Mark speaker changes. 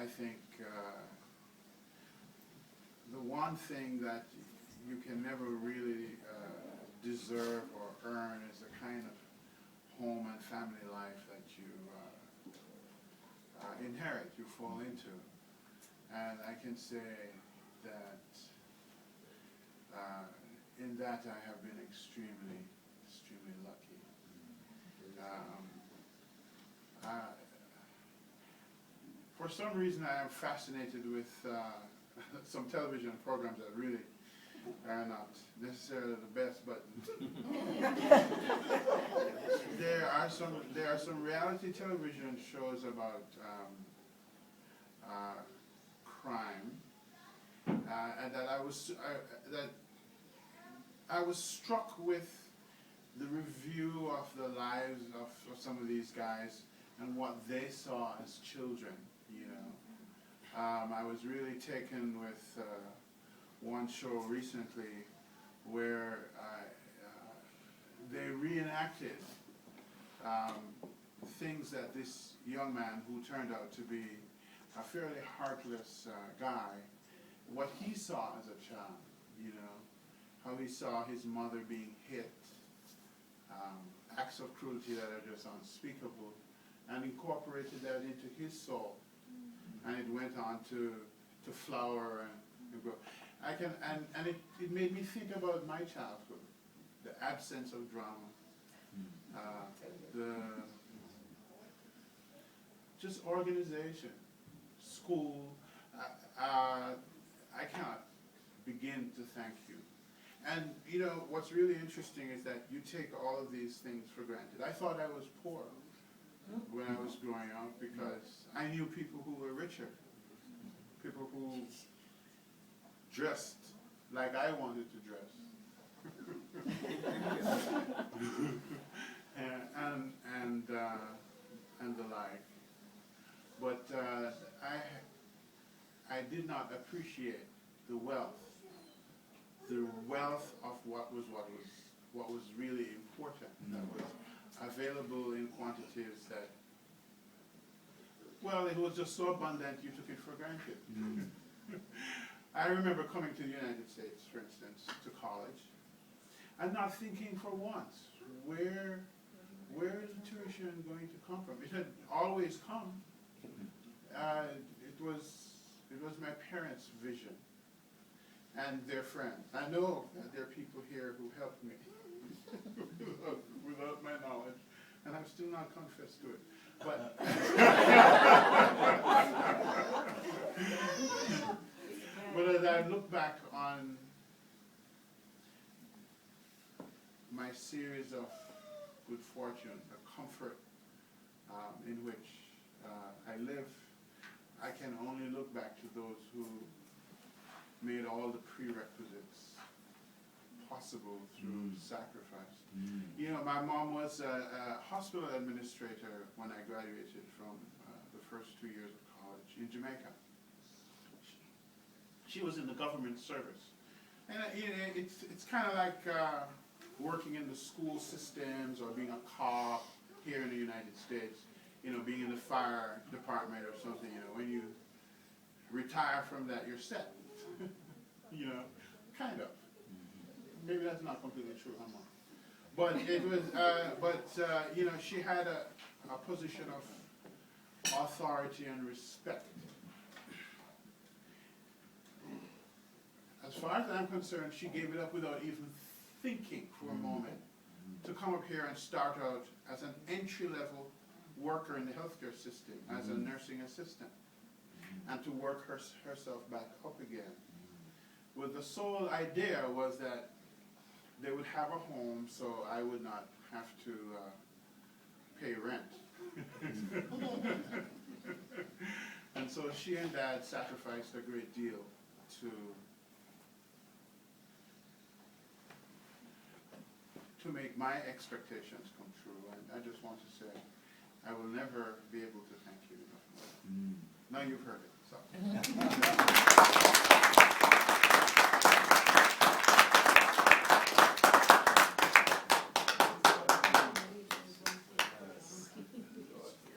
Speaker 1: I think the one thing that you can never really deserve or earn is the kind of home and family life that you inherit, you fall into. And I can say that in that I have been extremely, extremely lucky. For some reason I am fascinated with some television programs that really are not necessarily the best, but there are some reality television shows about crime, and that I was struck with the review of the lives of some of these guys and what they saw as children. You know, I was really taken with one show recently where they reenacted things that this young man, who turned out to be a fairly heartless guy, what he saw as a child, you know, how he saw his mother being hit, acts of cruelty that are just unspeakable, and incorporated that into his soul, and it went on to flower and grow. And it made me think about my childhood, the absence of drama, just organization, school. I cannot begin to thank you. And you know, what's really interesting is that you take all of these things for granted. I thought I was poor when I was growing up because I knew people who were richer, people who dressed like I wanted to dress. and the like. But I did not appreciate the wealth of what was really important, that was available in quantities that, well, it was just so abundant you took it for granted. I remember coming to the United States, for instance, to college, and not thinking for once, where is the tuition going to come from? It had always come. It was my parents' vision and their friends. I know that there are people here who helped me without my knowledge, and I'm still not confessed to it. But but as I look back on my series of good fortune, the comfort in which I live, I can only look back to those who made all the prerequisites possible through sacrifice. You know, my mom was a hospital administrator when I graduated from the first 2 years of college in Jamaica. She was in the government service. And it's kind of like working in the school systems or being a cop here in the United States, you know, being in the fire department or something. You know, when you retire from that, you're set. You know, kind of. Maybe that's not completely true, I'm wrong. But it was, you know, she had a position of authority and respect. As far as I'm concerned, she gave it up without even thinking for a moment to come up here and start out as an entry-level worker in the healthcare system, as a nursing assistant, and to work herself back up again. Well, the sole idea was that they would have a home, so I would not have to pay rent. And so she and Dad sacrificed a great deal to make my expectations come true. And I just want to say, I will never be able to thank you enough. Now you've heard it. So.